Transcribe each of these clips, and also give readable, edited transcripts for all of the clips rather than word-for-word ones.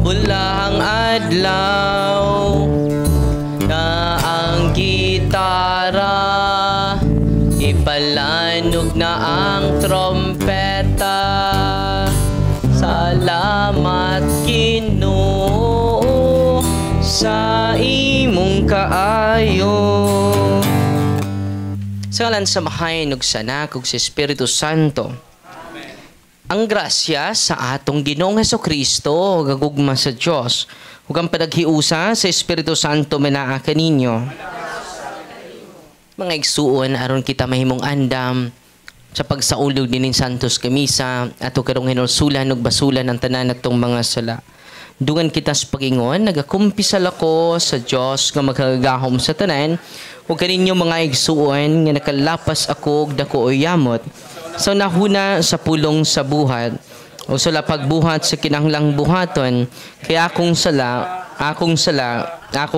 Bulahang adlaw na ang gitara, ipalanog na ang trompeta. Salamat Ginoo sa imong kaayo. Sa ngalan sa Mahain ug sa Anak ug sa Espiritu Santo. Ang grasya sa atong Ginoong Hesukristo gagugma sa Dios ug ang panaghiusa sa Espiritu Santo manaa kaninyo. Mga igsuon aron kita mahimong andam sa pagsaulog din ng Santos Kamisa ato karong hinulsulan ug basulan ang tanan natong mga sala. Dungan kita sa pagingon, nagakumpisal ako sa Dios nga magkagahom sa tanan ug kaninyo mga igsuon nga nakalapas ako og dako yamot sa nahuna sa pulong sa buhat o sa pagbuhat sa kinahanglang buhaton kaya akong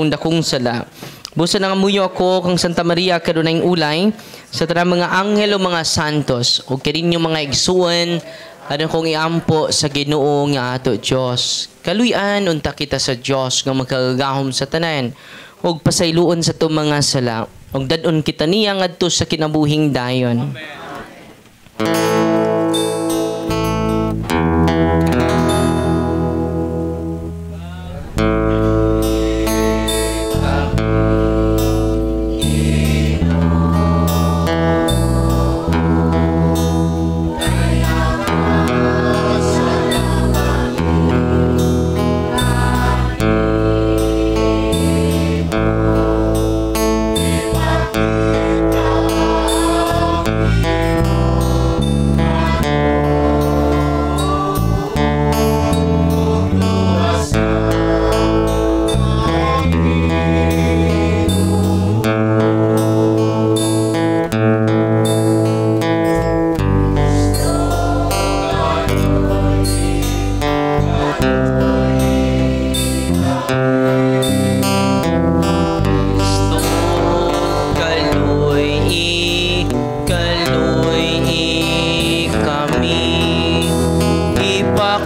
dakong sala. Busa na ngamuyo ako kang Santa Maria kadunayng ulay sa tanang mga anghel o mga santos o kaninyo mga igsuon aron kong iampo sa Ginoo nga ato Dios. Kaluy-an unta kita sa Dios nga magkagahom sa tanan ug pasayloon sa to mga sala ug dad-on kita niya ngadto sa kinabuhing dayon.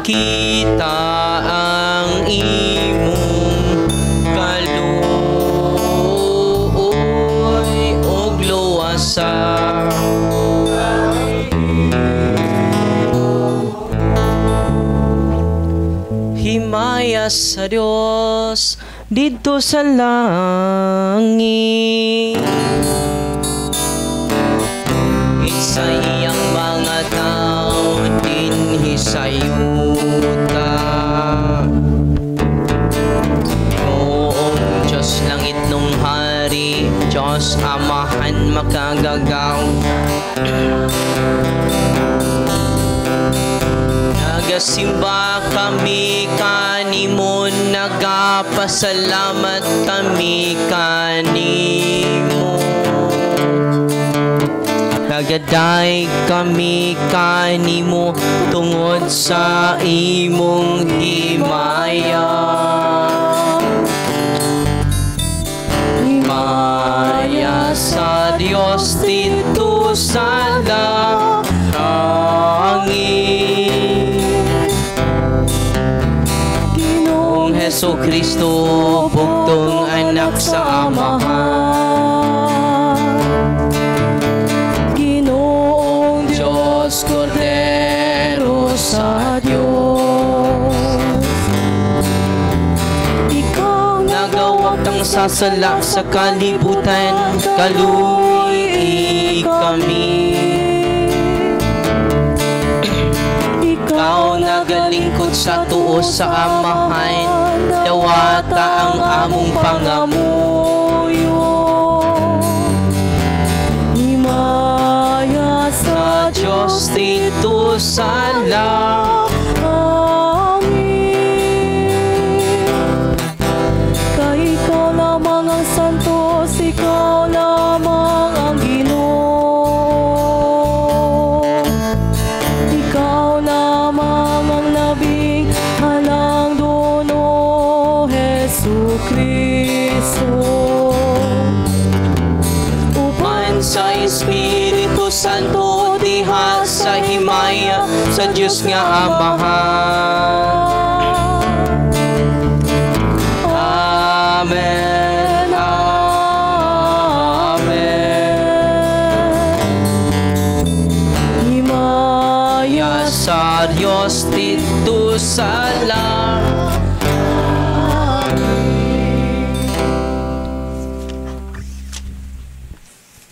Kita ang imong kaluoy og luwasa. Himaya sa Dios dito sa langit. Isa iyang mga tao dinhi sa yuta. Noong Diyos langit nung hari, Diyos Amahan makagagaw. Nagasimba kami kanimo, nagapasalamat kami kanimo. Nagaday kami kanimo tungod sa imong himaya. Himaya sa Dios dito sa langit. Ginoong Hesukristo, bugtong anak sa Amahan. Cordero sa Diyos, ikaw nagawag ang sasala sa kalibutan, kaluy kami. Ikaw nagalingkod sa tuo sa Amahan, dawata ang among pangamuyo. Sa Diyos dito sa langit. Kay ikaw lamang ang santos, ikaw lamang ang Ginoo. Ikaw lamang ang labing halang dono, Hesukristo. Upan sa Espiritu Santo, diha sa himaya sa Diyos nga Amahan.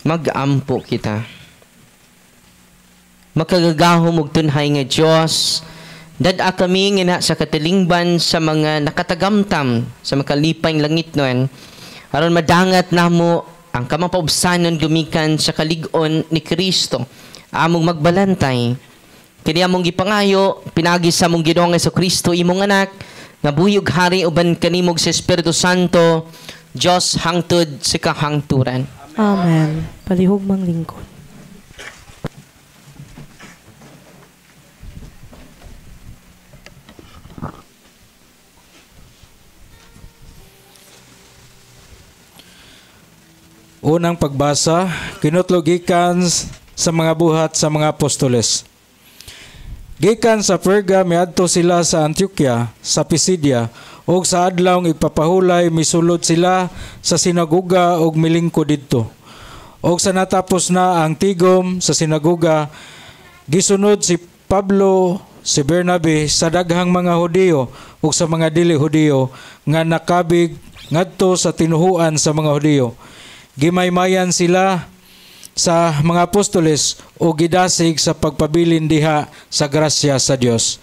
Mag-ampo kita. Makagagahom og tunhay nga Dios, dad-a kami nga sa katilingban sa mga nakatagamtam sa makalipay langit noon, aron madangat namo ang kamapaubsanon gumikan sa kalig-on ni Kristo. Among magbalantay, kini among gipangayo, pinagi sa among Ginoong Jesucristo, imong anak, nga buyog hari uban kanimog sa Espiritu Santo, Dios hangtod sa kahangturan. Amen. Palihog mang lingkod. Unang pagbasa, kinutlo gikan sa mga buhat sa mga apostoles. Gikan sa Perga miadto sila sa Antioquia, sa Pisidia, ug sa adlaw ipapahulay misulod sila sa sinagoga ug milingkod didto. Ug sa natapos na ang tigom sa sinagoga, gisunod si Pablo, si Bernabe sa daghang mga Hudiyo ug sa mga dili Hudiyo nga nakabig ngadto sa tinuhuan sa mga Hudiyo. Gimaymayan sila sa mga apostoles o gidasig sa pagpabilin diha sa grasya sa Dios.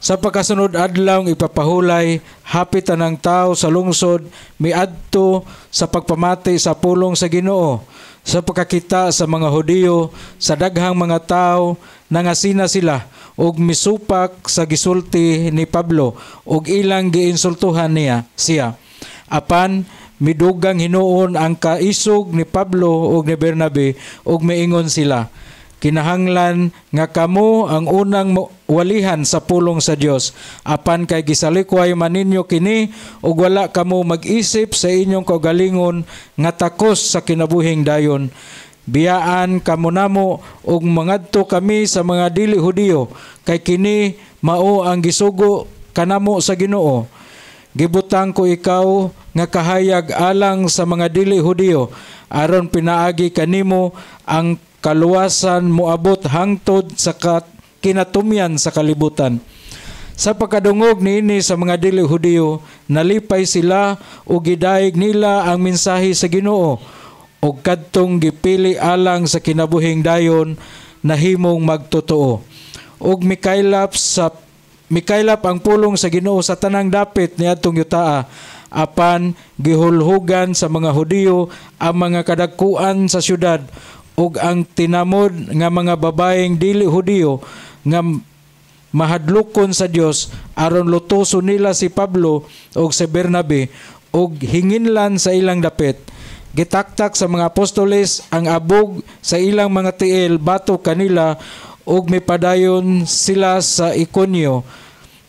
Sa pagkasunod adlaw ipapahulay, hapit ang tao sa lungsod miadto sa pagpamati sa pulong sa Ginoo. Sa pagkakita sa mga Hudiyo, sa daghang mga tao, nangasina sila og misupak sa gisulti ni Pablo og ilang giinsultuhan siya. Apan midugang hinuon ang kaisog ni Pablo ug ni Bernabe ug miingon sila, kinahanglan nga kamo ang unang walihan sa pulong sa Dios, apan kay gisalikway man ninyo kini ug wala kamo mag-isip sa inyong kaugalingon nga takos sa kinabuhing dayon. Biyaan kamo namo ug mangadto kami sa mga dili Hudiyo, kay kini mao ang gisugo kanamo sa Ginoo. Gibutang ko ikaw nga kahayag alang sa mga dili Hudiyo, aron pinaagi kanimo ang kaluwasan moabot hangtod sa kinatumyan sa kalibutan. Sa pagkadungog niini sa mga dili Hudiyo, nalipay sila o gidaig nila ang mensahe sa Ginoo o kadtong gipili alang sa kinabuhing dayon nahimong magtotoo. Og mikaylap ang pulong sa Ginoo sa tanang dapit niadtong yutaa, apan gihulhugan sa mga Hudiyo ang mga kadagkuan sa syudad ug ang tinamod nga mga babaeng dili Hudiyo nga mahadlokon sa Dios aron lutoson nila si Pablo ug si Bernabe ug hinginlan sa ilang dapit. Gitaktak sa mga apostoles ang abog sa ilang mga tiil batok kanila ug mipadayon sila sa Ikonyo.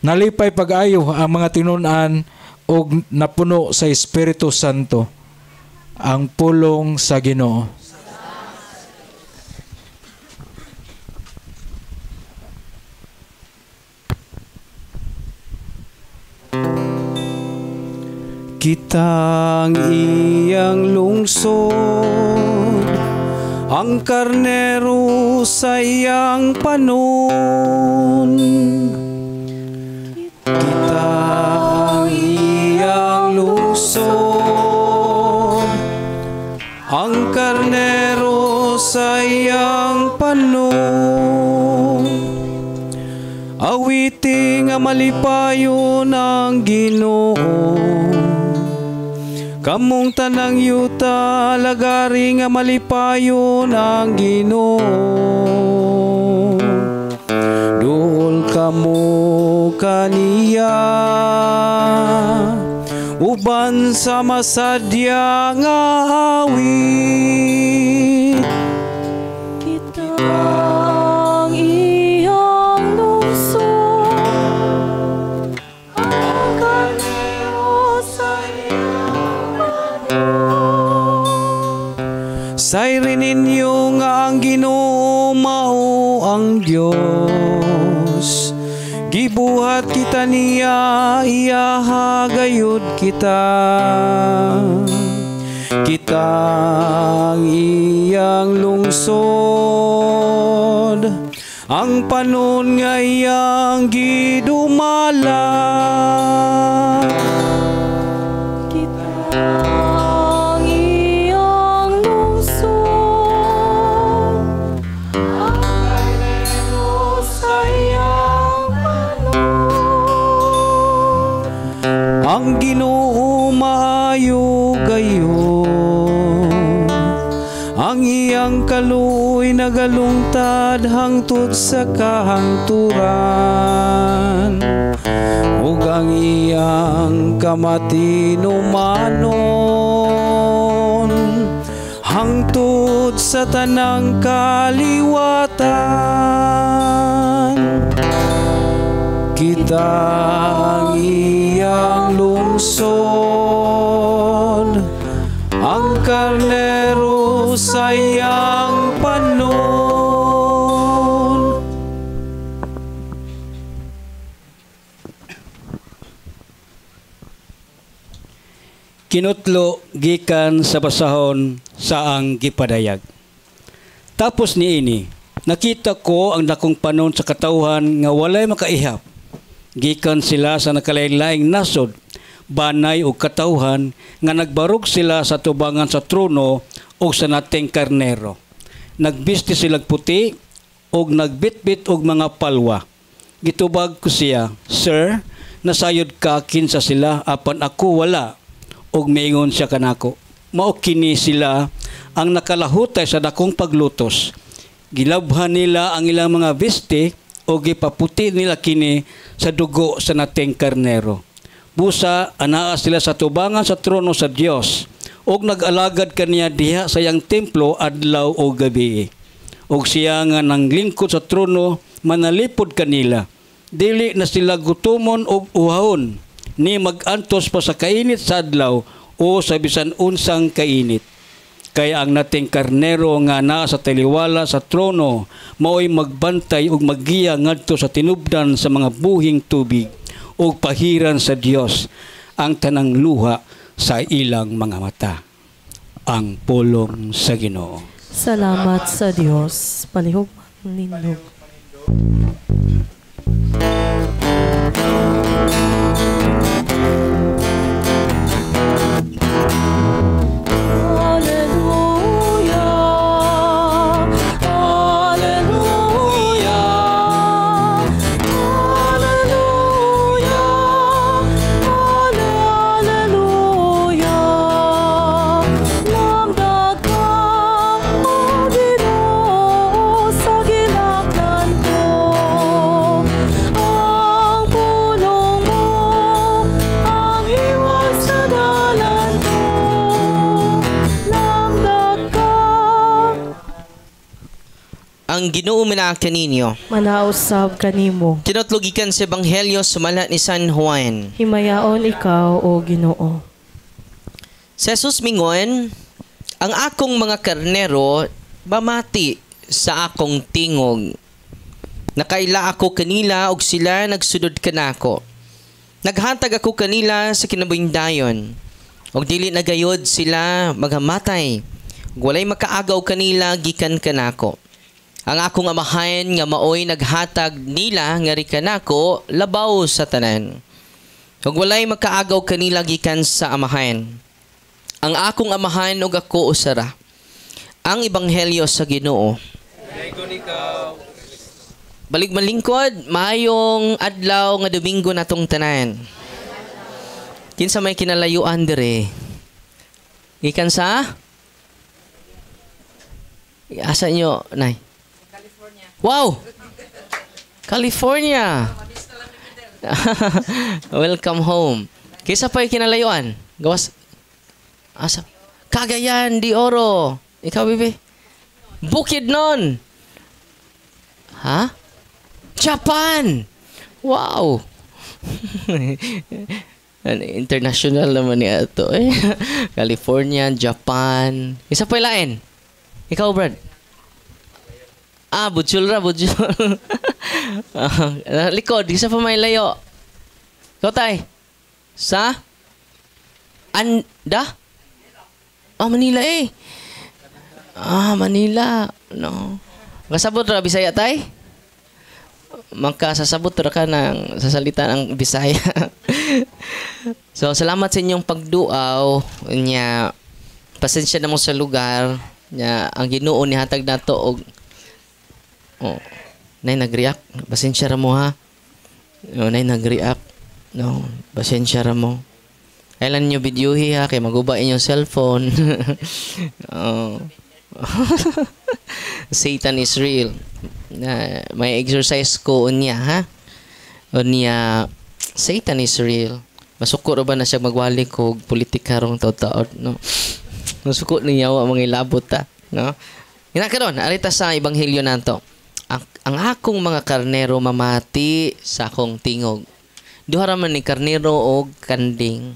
Nalipay pag-ayo ang mga tinun-an ug napuno sa Espiritu Santo. Ang pulong sa Ginoo. Kitang iyang lungsod, ang karnero sa iyang panon. Kitang iyang lungsod, ang karnero sa iyang panon. Awiting nga malipayon ang Ginoo, kamong tanang yuta lagari nga malipayon ang Ginoo. Duol kamo kaniya uban sa masadya nga awit. Kitang iyang lungsod, ang karnero sa Sayri ninyo nga ang Ginoo mao ang Dios. Gibuhat kita niya, iyaha gayud kita. Kitang iyang lungsod, ang panon nga iyang gidumala. Kitang iyang lungsod, ang Ginoo maayo gayon. Ang iyang kaluoy nagalungtad hangtod sa kahangturan, ug ang iyang kamatinumanon hangtod sa tanang kaliwatan. Kita ang iyang lungsod, ang karnero sa iyang panon. Kinutlo gikan sa basahon sa ang gipadayag. Tapos niini, nakita ko ang dakong panon sa katawhan nga walay makaihap. Gikan sila sa nakalain-laing nasod, banay o katawhan nga nagbarog sila sa tubangan sa trono o sa nating karnero. Nagbisti silang puti o nagbitbit og mga palwa. Gitubag ko siya, "Sir, nasayod ka kinsa sila apan ako wala." Og miingon siya kanako, "Mao kini sila ang nakalahutay sa dakong paglutos. Gilabhan nila ang ilang mga biste o gipaputi nila kini sa dugo sa nating karnero. Busa, anaa sila sa tubangan sa trono sa Dios, og nag-alagad kaniya diha sa iyang templo adlaw o gabi. Og siya nga nanglingkod sa trono, manalipod kanila. Dili na sila gutumon og uhahon, ni mag-antos pa sa kainit sa adlaw o sa bisan unsang kainit. Kaya ang nating karnero nga naa sa taliwala sa trono, mao'y magbantay ug maggiya ngadto sa tinubdan sa mga buhing tubig, o pahiran sa Dios ang tanang luha sa ilang mga mata." Ang pulong sa Ginoo. Salamat sa Diyos. Palihog manindog. Ang Ginoo manaka ninyo. Manausab kanimo. Tinutlugikan sa Ebanghelyo sumala ni San Juan. Himayaon ikaw, O Ginoo. Si Jesus mingon, ang akong mga karnero bamati sa akong tingog. Nakaila ako kanila og sila nagsudod kanako. Naghatag ako kanila sa kinabuhing dayon. Og dili nagayod sila maghamatay. Walay makaagaw kanila gikan kanako. Ang akong amahan nga maoy naghatag nila nga ri kanako labaw sa tanan. Ug walay makaagaw kanila gikan sa amahan. Ang akong amahan ug ako usara. Ang ebanghelyo sa Ginoo. Balik malingkod, maayong adlaw nga Domingo natong tanan. Kinsa may kinalayuan dire? Ikan sa? Asa nyo, Nay? Wow! California! Welcome home. Kisa pa yung kinalayuan? Gawas? Asa? Cagayan de Oro. Ikaw, Bibi? Bukidnon! Ha? Japan! Wow! International naman niya ito eh. California, Japan. Isa pa ilain? Ikaw, Brad? Budjul ra, budjul. Likod, isa pa may layo. Ikaw, Tay? Sa? Anda? Manila eh. Manila. No. Kasabot ra Bisaya, Tay? Magkasasabot ra ka ng sasalita ng Bisaya. So, salamat sa inyong pagduaw. Nya, pasensya na mo sa lugar. Nya, ang Ginoo ni hatag nato og nay nag-react. Pasensya ra mo ha. Nay nag-react. No, pasensya ra mo. Kailan nyo videohi ha, kay maguba inyong cellphone. Oh. Satan is real. Na may exercise ko unya ha. Unya Satan is real. Masuko ra ba na siya magwali ko politika rong taon, no? Masuko niya wa mga ilabot ta, no? Inakaron, arita sa ebanghelyo nato. Ang akong mga karnero mamati sa akong tingog. Duha ra man ni karnero og kanding.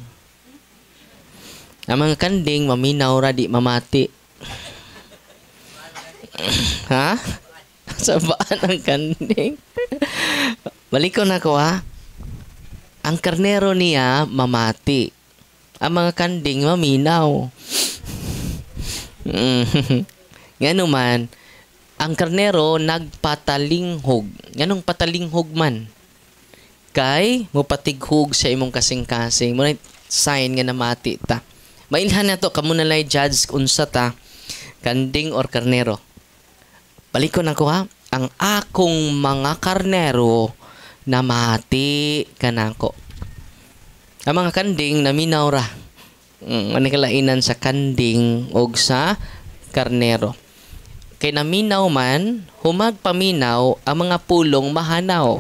Ang mga kanding maminaw ra di mamati. Ha? Sabaan ang kanding. Balikon ako ha. Ang karnero niya mamati. Ang mga kanding maminaw. Ngano man, ang karnero nagpatalinghog. Nganong patalinghog man? Kay mopatighog sa imong kasing-kasing. Muna sign nga namati ta. Mailhan na to, kamo nalay judge unsa ta, kanding or karnero. Balikon ako ha. Ang akong mga karnero namati kanako. Ang mga kanding naminaw ra. Ano kalainan sa kanding o sa karnero. Kay naminaw man, humag paminaw, ang mga pulong mahanaw.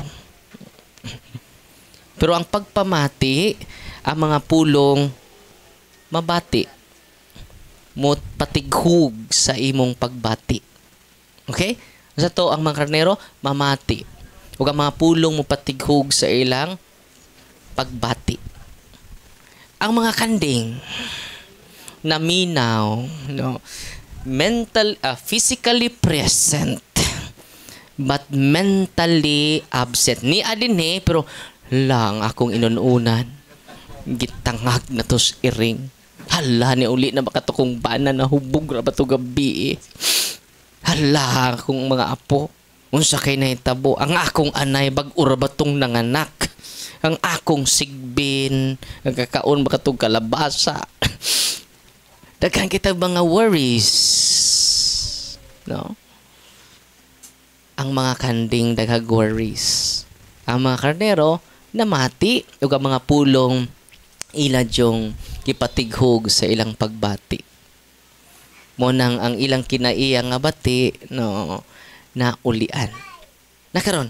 Pero ang pagpamati, ang mga pulong mabati. Mo patighug sa imong pagbati. Okay? Sa to ang mga karnero mamati. Ug ang mga pulong mo patighug sa ilang pagbati. Ang mga kanding naminaw, no, physically present but mentally absent. Ni adin pero lang akong inununan. Gitangag na tos iring. Hala ni uli na baka to kong bana na hubog ra ba to gabi. Hala akong mga apo. Unsa kay nahitabo ang akong anay bag-ura ba tong nanganak. Ang akong sigbin, nagkakaon baka tong kalabasa. Daghan kita mga worries. No? Ang mga kanding daghag worries. Ang mga karnero namati ug ang mga pulong iladyong gipatighog sa ilang pagbati. Mo nang ang ilang kinaiya nga bati no na ulian. Nakaron.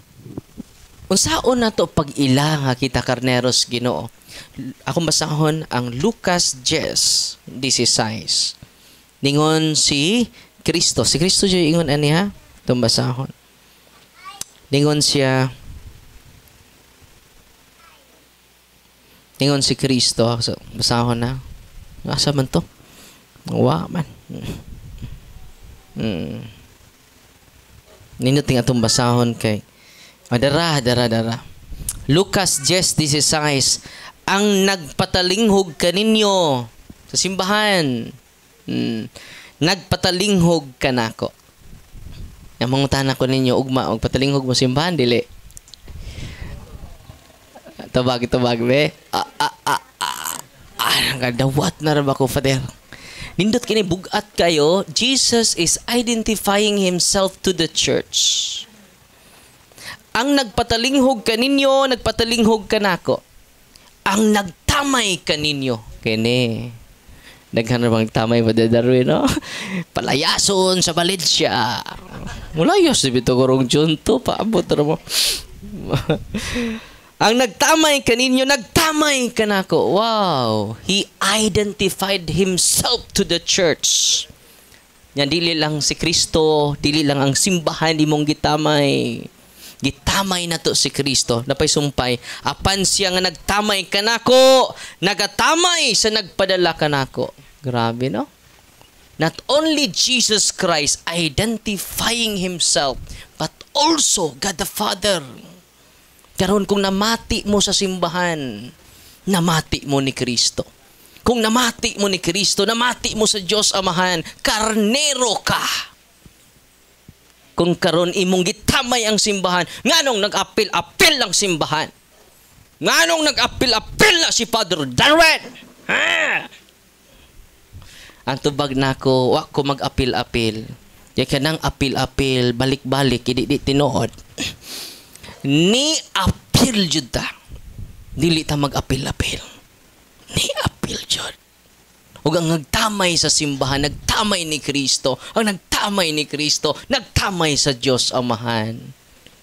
Unsaon na to pag ila nga kita karneros Ginoo? Akong basahon ang Lucas 10:16. Ningon si Kristo. Si Kristo jud ingon ani ha? Itong basahon. Ningon siya. Ningon si Kristo. So, basahon na. Asa man to? Wa man. Ninuting atong basahon kay Dara. Lucas 10:16. Ang nagpatalinghog kaninyo sa simbahan. Nagpatalinghog kanako. Ang mangutana ko ninyo, ugma, og patalinghog mo simbahan, dili. Tabag, be. Nagdawat na rin ako, Father. Nindot kini bugat kayo, Jesus is identifying Himself to the church. Ang nagpatalinghog kaninyo, nagpatalinghog kanako. Ang nagtamay kaninyo, kini. Daghan na bang tamay pa Darwin, no? Palayason sa Valencia. Mulayos dito ko rong junto, paabot na mo. Ang nagtamay kaninyo, nagtamay kanako. Wow! He identified Himself to the church. Yan, dili lang si Kristo, dili lang ang simbahan di mong gitamay. Gitamay na to si Kristo. Napay sumpay, apan siya nga nagtamay kanako, nagatamay sa nagpadala kanako. Grabe, no? Not only Jesus Christ identifying Himself, but also God the Father. Karon kung namati mo sa simbahan, namati mo ni Kristo. Kung namati mo ni Kristo, namati mo sa Diyos Amahan, karnero ka. Kung karon imong gitamay ang simbahan, nganong nag-apil-apil ang simbahan? Nganong nag-apil-apil na si Father Darwin? Ha? Ang tubag nako, wa ko mag-apil-apil. Kaya kanang apil-apil, balik-balik, hindi tinuod. Ni apil jud ta. Dili ta mag-apil-apil. Ni apil ug ang nagtamay sa simbahan, nagtamay ni Kristo. Ang nagtamay ni Kristo, nagtamay sa Dios Amahan.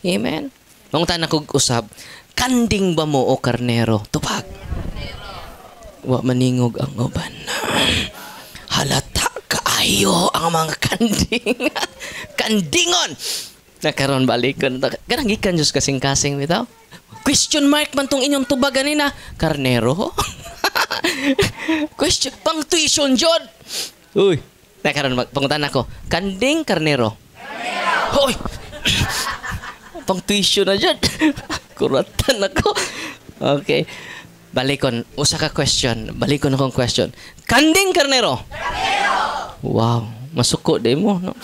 Amen. Mangunta na kog usab, kanding ba mo o karnero? Tupag. Wa maningog ang uban. Halata kaayo ang mga kanding. Kandingon. Nakaroon balikon. Garang gikan Diyos kasing-kasing bitaw. Question mark man tong inyong tubag ganina. Karnero? Question pang tuition jod. Uy. Nakaroon pangutan ako. Kanding karnero? Karnero. Hoy. Pang tuition na dyan. Kuratan ako. Okay. Balikon. Usa ka question. Balikon akong question. Kanding karnero? Karnero. Wow. Masuko din mo, no?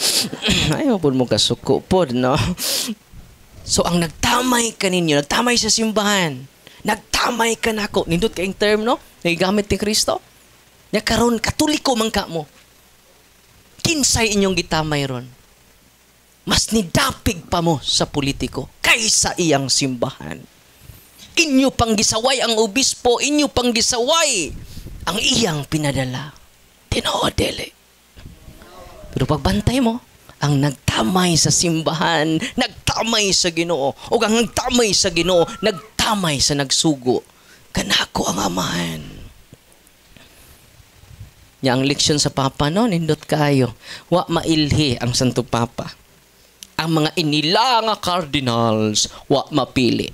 Ayaw po mo kasuko po, no? So, ang nagtamay ka ninyo, nagtamay sa simbahan, nagtamay ka na ako. Nindot ka yung term, no? Nagigamit ni Kristo. Nakaroon, katuliko man ka mo. Kinsay inyong gitamay ron. Mas nidapig pa mo sa politiko kaysa iyang simbahan. Inyo pang gisaway ang obispo, inyo pang gisaway ang iyang pinadala. Tinoo dili. Pero pagbantay mo, ang nagtamay sa simbahan, nagtamay sa Ginoo, o ang nagtamay sa Ginoo, nagtamay sa nagsugo. Kanako ang Amahan. Nya ang leksyon sa Papa no, nindot kayo. Wa mailhi ang Santo Papa. Ang mga inila nga cardinals, wa mapili.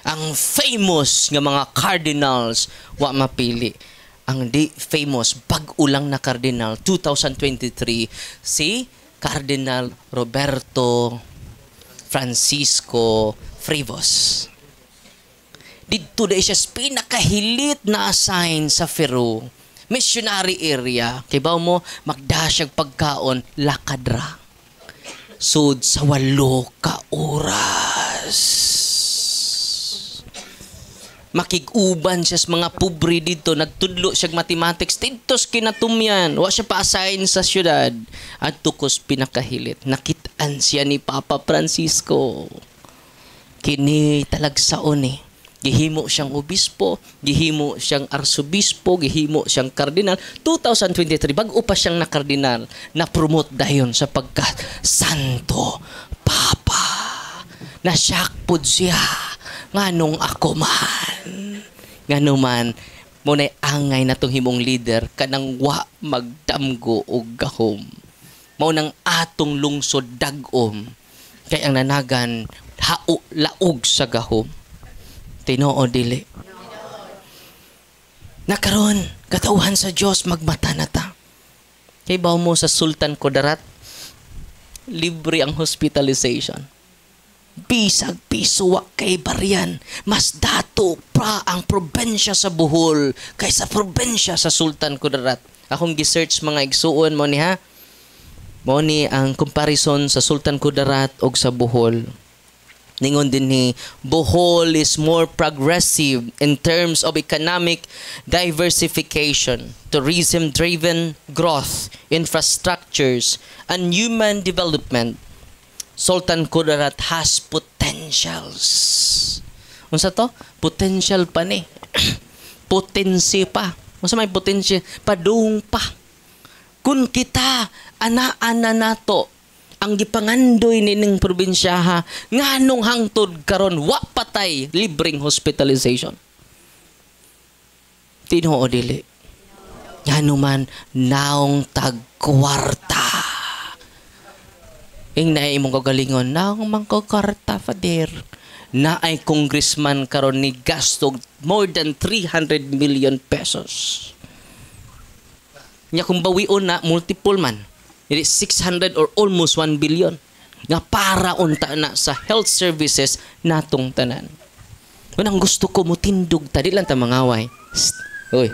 Ang famous nga mga cardinals, wa mapili. Ang di famous, bag-ulang na cardinal, 2023, si Cardinal Roberto Francisco Frivos. Dito na siya pinakahilit na assign sa Peru. Missionary area. Kaya ba mo, magdasyag pagkaon, lakadra. Sud sa 8 ka oras. Makig-uban siya sa mga pobre dito. Nagtudlo siya mathematics. Tintos kinatumyan. Wa siya pa-assign sa syudad. At tukos pinakahilit. Nakitaan siya ni Papa Francisco. Kini talagsaon eh. Gihimo siyang obispo, gihimo siyang arsobispo, gihimo siyang kardinal. 2023, bago pa siyang na-kardinal, na-promote dayon sa pagka-Santo Papa. Nasyakpod siya. Nganong ako man. Nganuman, muna'y angay na itong himong leader, kanang wa magdamgo o gahom. Maunang atong lungsod dagom, kaya ang nanagan, laog sa gahom. Tinoo dili. Nakaroon, katauhan sa Diyos, magmata na ta. Kay baw mo sa Sultan Kudarat, libre ang hospitalization. Bisag piso kay bariyan. Mas dato pa ang probensya sa Bohol kaysa probensya sa Sultan Kudarat. Akong gisearch mga igsuon mo ni ha. Mo ni ang comparison sa Sultan Kudarat og sa Bohol. Ningon din ni Bohol is more progressive in terms of economic diversification, tourism-driven growth, infrastructures, and human development. Sultan Kudarat has potentials. Unsa to? Potential pa ni. Potensi pa. Unsa may potential? Padung pa. Kung kita ana-ana nato ang gipangandoy nining probinsyaha nganong hangtod karon wa patay libreng hospitalization. Tinoo dili. Ngano man naong tagkwarta. Ing na imong kagalingon naong mangkakwarta fader. Na ay congressman karon ni gastog more than 300 million pesos. Nya kung bawion na multiple man. It is 600 or almost 1 billion nga para unta na sa health services natong tanan. Kung ang gusto ko mo tindog, tadi lang ta mangaway. Uy,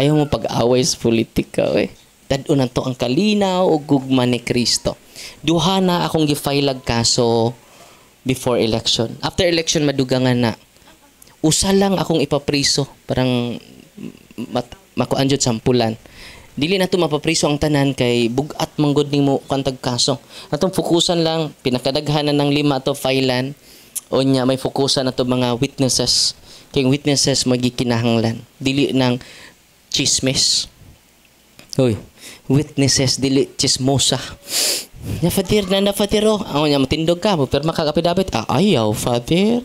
ayaw mo pag-away sa politika, uy. Tadun to ang kalinaw o gugma ni Kristo. Duha na akong gifailag kaso before election. After election, madugangan na. Usa lang akong ipapriso, parang makuanjot sampulan. Dili na ito mapapriso ang tanan kay bugat manggod nimo kantag kaso. Atong fokusan lang, pinakadaghanan ng 5 ato filean. O nya may fokusan na ito mga witnesses. Kay witnesses magikinahanglan. Dili nang chismis. Uy, witnesses dili chismosa. Na Father, na Father, oh. Ako niya, matindog ka, magpirma ka kapidabit. Ayaw, Father.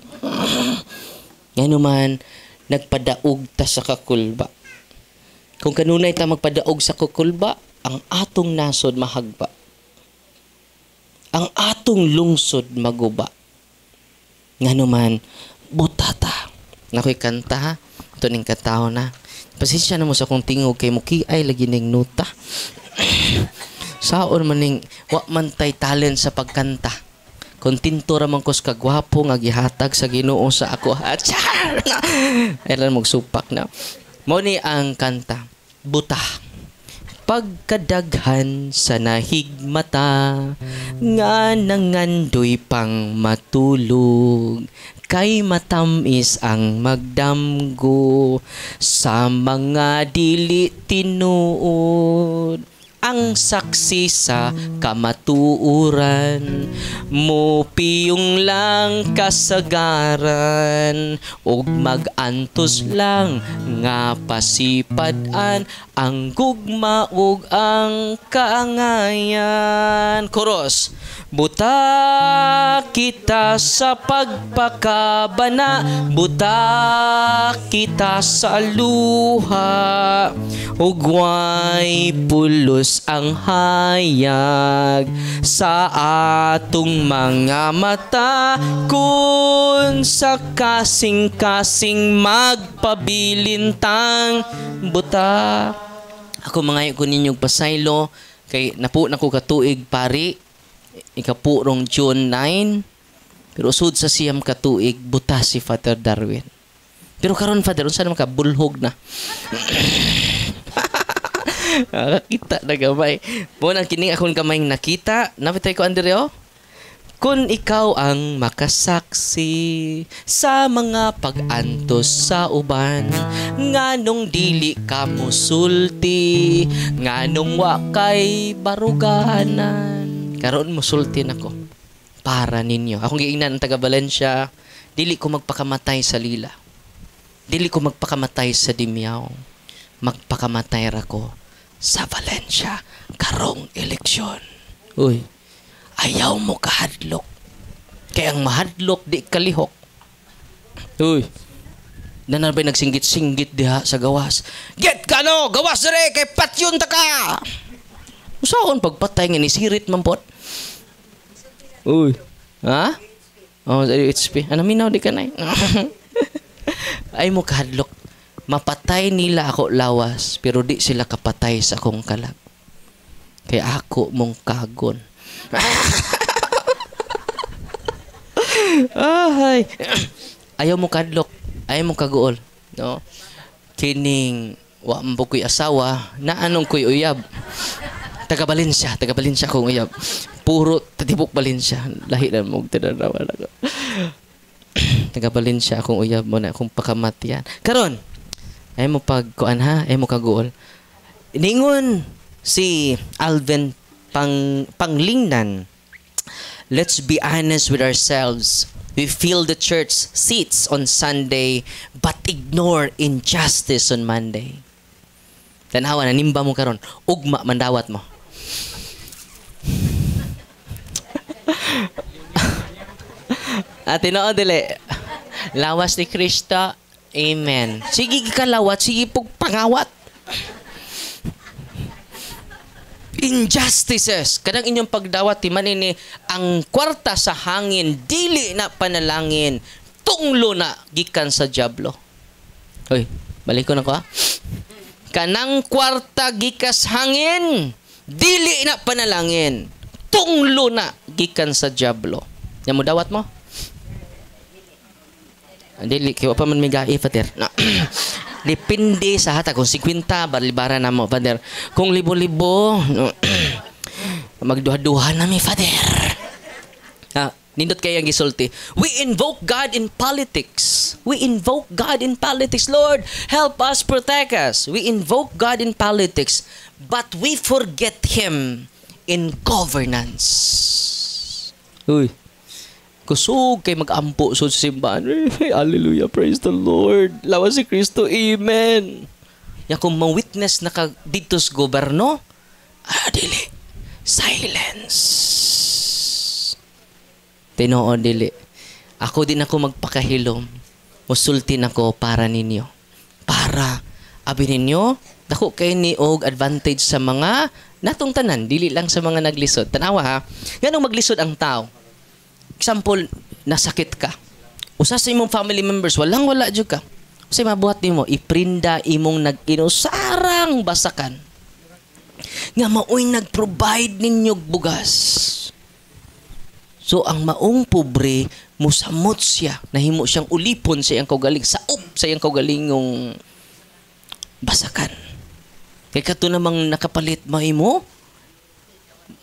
Nga naman, nagpadaog ta sa kakulba. Kung kanunay ta magpadaog sa kakulba, ang atong nasod mahagba. Ang atong lungsod maguba. Nga naman, butata. Nakoy kanta ha. Ito ning katao na. Pasensya na mo sa kong tingog kay Muki ay lagi ning nuta. Saon man ning wa man tay talent sa pagkanta. Kontinto ra man ko sa kagwapo nga gihatag sa Ginoo sa ako. Ay lang magsupak na. Mao ni ang kanta. Buta. Pagkadaghan sa nahigmata nga nangandoy pang matulog kay matamis ang magdamgo sa mga dili tinuod ang saksi sa kamatuuran mo piyong lang kasagaran ug magantos lang nga pasipadan ang gugma ug ang kaangayan. Chorus. Buta kita sa pagpakabana, buta kita sa luha, ugway pulos ang hayag sa atong mga mata, kun sa kasing-kasing magpabilintang buta. Ako mga ko ninyong pasaylo, kay napo na ko katuig pari, ikapurong June 9, pero usod sa siyam katuig, buta si Father Darwin. Pero karon Father, unsa naman ka bulhog na. Nakakita na gamay. Muna kining akong kamayng nakita, napitay ko Andreo? Kung ikaw ang makasaksi sa mga pag-antos sa uban, nganong dili ka musulti, nganong wakay baruganan. Karon musulti nako para ninyo. Akong giingnan ang taga Valencia, dili ko magpakamatay sa Lila. Dili ko magpakamatay sa Dimyao. Magpakamatay ra ko sa Valencia karong eleksyon. Uy, ayaw mo kahadlok. Kaya ang mahadlok di kalihok. Uy, nanabay nagsinggit-singgit diha sa gawas. Get ka no, gawas dere kay patyon ta ka. Usaon pagpatay nga ni sirit man pot. Uy. Ha? Oh, HP. Ano minaw di ka na? Ay mo kahadlok. Mapatay nila ako lawas pero di sila kapatay sa akong kalag. Kaya ako mong kagon. Ay. Ayaw mo kadlok. Ayaw mo kaguol. No? Kining wa mo ko'y asawa na anong ko'y uyab. Taga Valencia kong uyab. Puro tatibok Valencia. Lahi na mong tinanawan ako. Taga Valencia akong uyab mo na akong pakamatian. Karon, ay mo pagkuan ha, ay mo kaguol. Ningon si Alvin Panglingnan, let's be honest with ourselves. We fill the church seats on Sunday but ignore injustice on Monday. Tanawa na nimba mo karon, ugma mandawat mo. At tinuod dili. Lawas ni Kristo. Amen. Sige kalawat, sige pug pangawat. Injustices. Kadang inyong pagdawat ti manini ang kwarta sa hangin dili na panalangin. Tunglo na gikan sa diablo. Hoy, balik ko na ko ha. Kanang kwarta gikas hangin dili na panalangin. Tunglo na gikan sa diablo. Nya mo dawat mo? Dili kay wa pa man migai Father. Depende sa hata kung 50 balibara na mo Father. Kung libo-libo magduha-duha na mi Father. Nindot kay ang gisulti. We invoke God in politics. We invoke God in politics. Lord, help us, protect us. We invoke God in politics, but we forget Him in governance. Uy. Kusog kay mag-ampo sa simbahan. Hallelujah, praise the Lord. Lawas si Kristo, amen. Ya kung ma-witness na ka dito sa gobyerno, dili. Silence. Tinuod dili. Ako din ako magpakahilom. Musultin ako para ninyo. Para, abi ninyo, dako kay ni og advantage sa mga natong tanan, dili lang sa mga naglisod. Tanawa ha, ganong maglisod ang tao. Example, nasakit ka. Usa sa imong family members, wala jud ka. Kasi mabuhat nimo, iprinda imong nag-inusarang basakan. Nga maoy nag-provide ninyo bugas. So ang maong pobre, musamot siya, nahimo siyang ulipon sa iyang kaugaling, saop sa iyang kaugalingong basakan. Kaya kato namang nakapalit mahimo,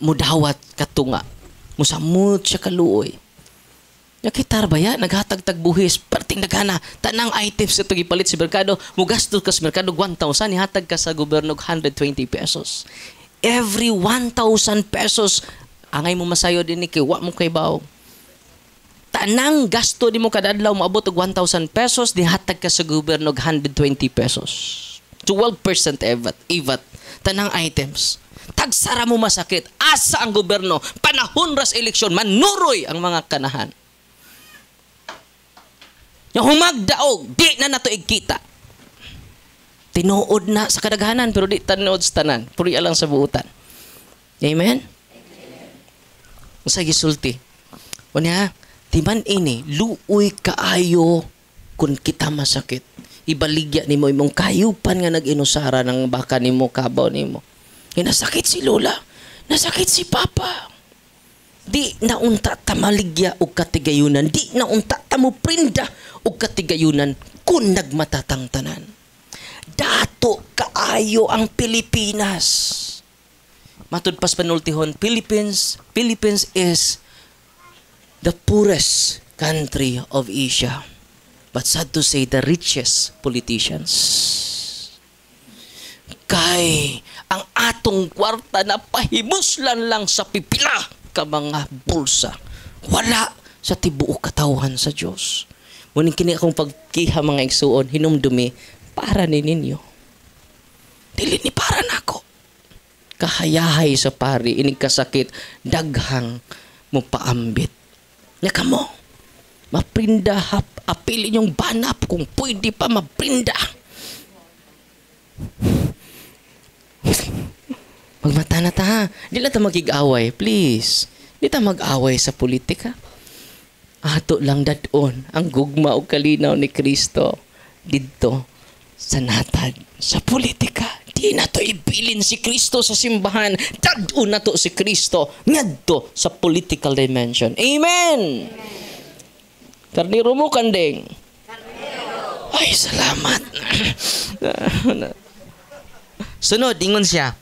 mudawat katunga. Musamot siya kaluoy. Nakitar ba ya? Naghatag-tag buhis, parting nagana, tanang items ito gipalit sa merkado, mugastos ka sa merkado 1,000, ihatag ka sa gobyerno 120 pesos. Every 1,000 pesos, angay mo masayo din ni kay wa mo kay baw. Tanang gasto di mo kada adlaw maabot og 1,000 pesos, dihatag ka sa gobyerno 120 pesos. 12% EVAT. Tanang items. Tagsara mo masakit. Asa ang gobyerno? Panahon ras eleksyon, manuroy ang mga kanahan. Yung humagdaog, di na nato igkita. Tinuod na sa kadaghanan, pero di tanood sa tanan. Puriya lang sa buutan. Amen? Usa gisulti. Unya, timan ini, luoy kaayo kung kita masakit. Ibaligya nimo imong kayupan nga nag-inusara ng baka nimo, kabaw nimo. Nasakit si Lola, nasakit si Papa. Di naunta tamaligya o katigayunan, di naunta tamuprinda o katigayunan kung nagmatatang tanan. Dato kaayo ang Pilipinas. Matud pas panultihon, Philippines is the poorest country of Asia. But sad to say, the richest politicians. Kay ang atong kwarta na pahimuslan lang sa pipila ka mga bulsa. Wala sa tibuok katawhan sa Diyos. Muning kini akong pagkiha mga igsuon, hinumdumi, para ni ninyo. Dili ni para nako. Kahayahay sa pari, inig kasakit, daghang mo paambit. Nya kamo, maprinda apil inyong banap kung pwede pa maprinda. Magmata na ta. Di lang ta magig-away. Please. Di ta mag-away sa politika. Ato lang dadon ang gugma o kalinaw ni Kristo dito sa natad sa politika. Di na to ibilin si Kristo sa simbahan. Dadon na to si Kristo ngadto sa political dimension. Amen! Karniro mo, kandeng. Ay, salamat. Sunod, ingon siya.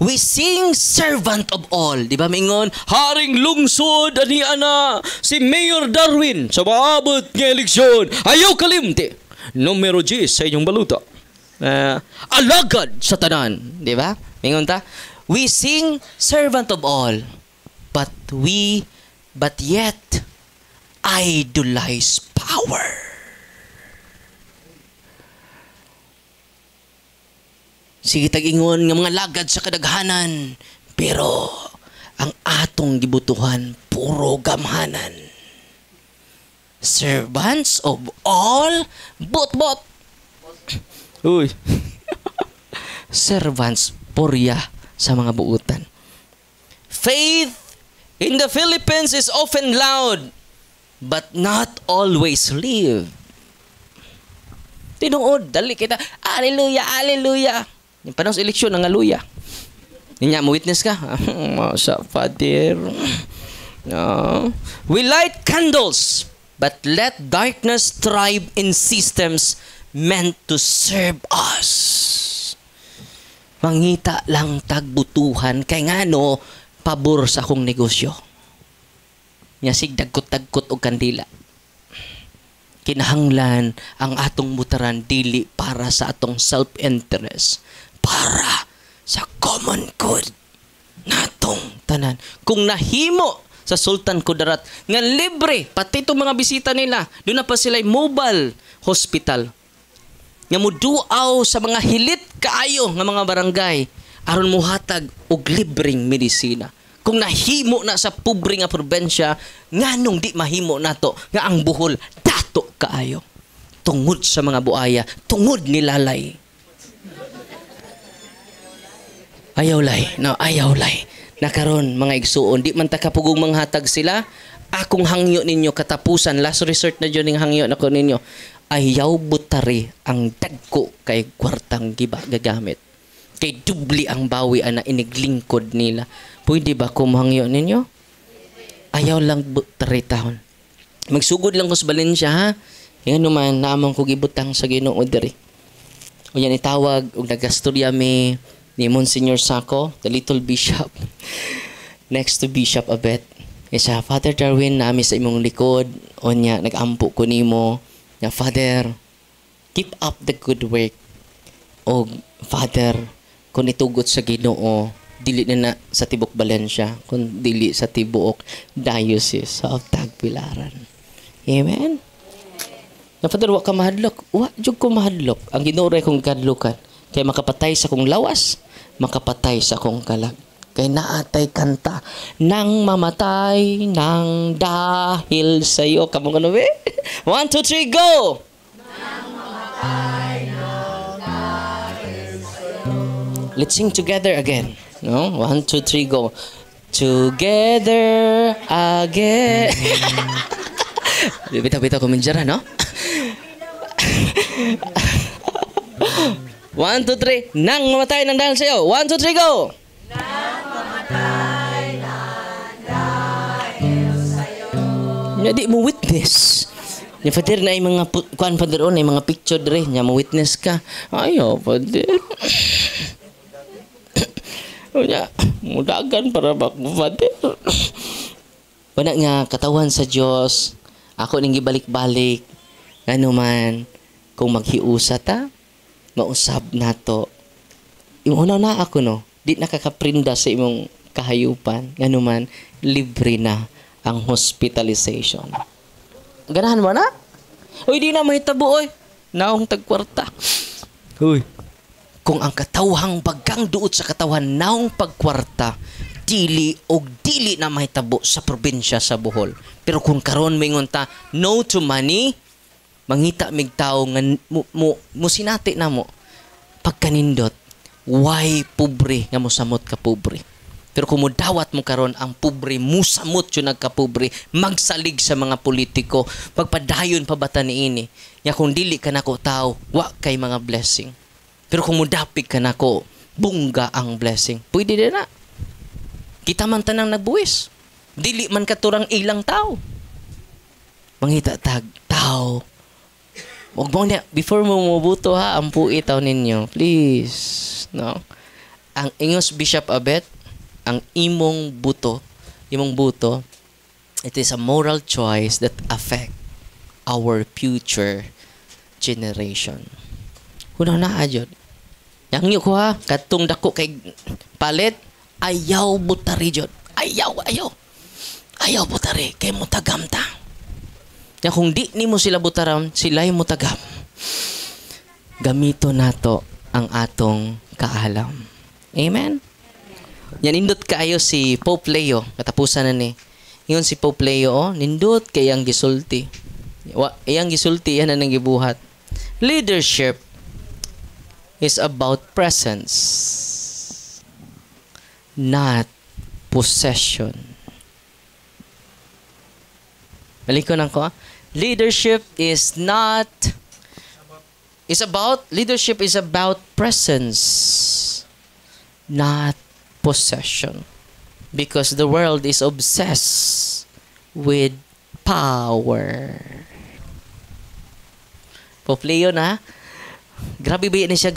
We sing servant of all. Di ba mingon? Haring lungsod ani ana si Mayor Darwin sa maabot ng eleksyon. Ayaw kalimti. Numero 10 sa inyong baluta. Alagad sa tanan. Di ba? Mingon ta? We sing servant of all. But yet idolize power. Sige tag-ingon nga mga lagad sa kadaghanan, pero ang atong gibutuhan puro gamhanan. Servants of all, bot. Uy. Servants, porya sa mga buutan. Faith in the Philippines is often loud, but not always live. Tinuod, dali kita, Alleluia, Alleluia. Yung panahon sa eleksyon, ang aluya. Ninya, mo witness ka? Sa Father. No. We light candles, but let darkness thrive in systems meant to serve us. Mangita lang tagbutuhan, kay nga no, pabor sa akong negosyo. Nyasig dagkot-dagkot o kandila. Kinahanglan ang atong butaran dili para sa atong self-interest, para sa common good natong tanan. Kung nahimo sa Sultan Kudarat nga libre pati itong mga bisita nila, doon na pa sila mobile hospital nga muduaw sa mga hilit kaayo nga mga barangay aron muhatag og libreng medisina. Kung nahimo na sa pobre nga probensya, nganong di mahimo nato nga ang Bohol dato kaayo. Tungod sa mga buaya, tungod ni lalay. Ayaw lay, no, ayaw lay. Nakaron mga igsuon, di man ta kapugong manghatag sila. Akong hangyo ninyo katapusan, last resort na dyan ng hangyo na ko ninyo. Ayaw butari ang dagko kay kwartang gagamit. Kay dubli ang bawi na iniglingkod nila. Pwede ba kumhangyo ninyo? Ayaw lang butari tahon. Magsugod lang ko sa Valencia, ha? Yan naman, naamang ko gibutang sa Ginoo diri. O yan itawag, og nagastorya mi ni Monsignor Sacco, the little bishop, next to Bishop Abet. Isa, Father Darwin, nami sa imong likod, o niya, nag-ampo ko nimo, na Father, keep up the good work. O Father, kung itugot sa Ginoo, dili na sa Tibok Valencia, kung dili sa Tibuok Diocese of Tagbilaran. Amen? Na Father, wa ka mahadlok. Wa, jug ko mahadlok. Ang Ginoo ray kong kadlukan. Kaya makapatay sa kong lawas, makapatay sa kong kalag. Kay naatay kanta, nang mamatay nang dahil sa'yo. Kamong ano be? 1, 2, 3, go! Nang mamatay nang dahil sa'yo. Let's sing together again. No? 1, 2, 3, go. Together again. Bitaw-bitaw ko menjara, no? 1, 2, 3. Nang mamatay nang dahil sa'yo. 1, 2, 3, go! Di mo witness. Nya Father na ay mga kuan Father on ay mga picture dire nya mo witness ka. Ayo Father. Unya mudagan para bak Father. Wala nga katawan sa Dios. Ako ning gibalik-balik. Ngano man kung maghiusa ta, mausab nato. Yung una na ako no, di nakakaprinda sa imong kahayupan. Ngano man libre na ang hospitalization. Ganahan mo na? Uy, di na mahitabo, oy. Naong tagkwarta. Uy. Kung ang katawhang baggang duot sa katawan, naong pagkwarta, dili o dili na mahitabo sa probinsya sa Bohol. Pero kung karon mingon ta, no to money, mangita mig tao nga mo sinati na mo. Pagkanindot, why pobre nga mo samot ka pobre. Pero kung mudawat mo karon ang pobre, musamot yun nagkapobre, magsalig sa mga politiko, pagpadayon pa bata niini. Ya kung dili ka nako tao, wa kay mga blessing. Pero kung mudapig ka nako, bungga ang blessing. Pwede din na. Kita man tanang nagbuwis. Dili man katurang ilang tao. Mangita tag tao. Wag mo niya, before mo mubuto ha, ang puitaw ninyo. Please. No? Ang Ingos Bishop Abet, ang imong buto, it is a moral choice that affect our future generation. Kuno na adyon. Yang nyo ko ha, katong dako kay palit, ayaw butari jud. Ayaw butari, kay mutagam ta. Ya kung di ni mo sila butaram, sila'y mutagam. Gamito nato ang atong kaalam. Amen? Yan, nindot kaayo si Pope Leo. Katapusan na ni. Yun si Pope Leo, oh, nindot kayang gisulti. Iyang gisulti, yan na nang gibuhat. Leadership is about presence, not possession. Balik ko nang ko. Leadership is about presence, not possession, because the world is obsessed with power. Pope Leo na, grabe ba yan siya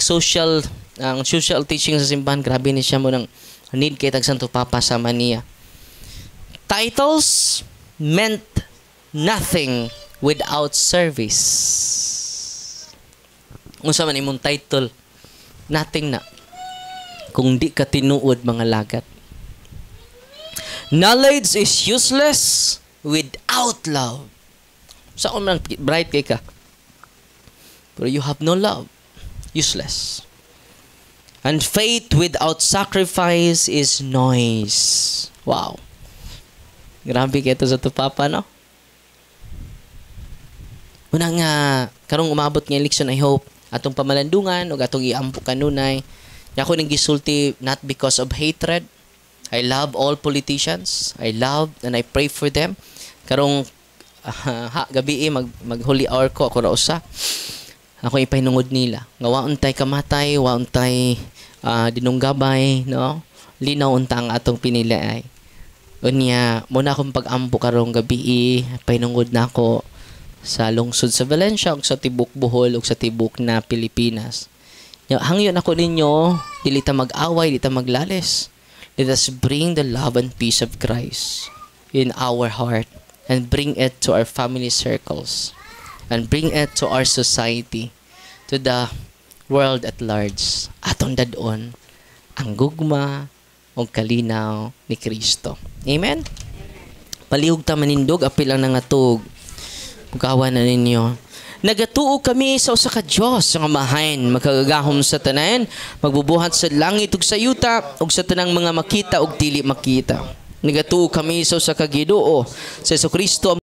ang social teaching sa simbahan, grabe ni siya mo ng need kay tag Santo Papa sa Mania. Titles meant nothing without service. Unsa man imong title, nothing na kung di ka tinuod mga lagat. Knowledge is useless without love. Saan man bright kay ka, pero you have no love, useless. And faith without sacrifice is noise. Wow. Grabe kayo sa to, Papa, no? Una nga, karong umabot nga election, I hope, atong pamalandungan, o atong iampo kanunay. Ako nang gisulti, not because of hatred. I love all politicians. I love and I pray for them. Karong gabi mag holy hour ko, ako rausa. Ako ipahinungod nila. Nga waon tay kamatay, waon tay dinunggabay, no? Linaw unta ang atong pinili ay. Unya, muna akong pag-ampo karong gabi, pahinungod na ako sa lungsod sa Valencia, o sa tibok Bohol, o sa tibok na Pilipinas. Hangyon ako ninyo, dili ta mag-away, dili ta maglalis. Let us bring the love and peace of Christ in our heart and bring it to our family circles and bring it to our society, to the world at large. Atong dadon ang gugma o kalinaw ni Kristo. Amen? Palihog ta manindog, apil ang nangatog. Pugawan na ninyo. Nagatuo kami sa usa ka Dios nga mahain, magkagagahom sa tanan, magbubuhat sa langit ug sa yuta ug sa tanang mga makita ug dili makita. Nagatuo kami sa usa ka Ginoo, sa Kristo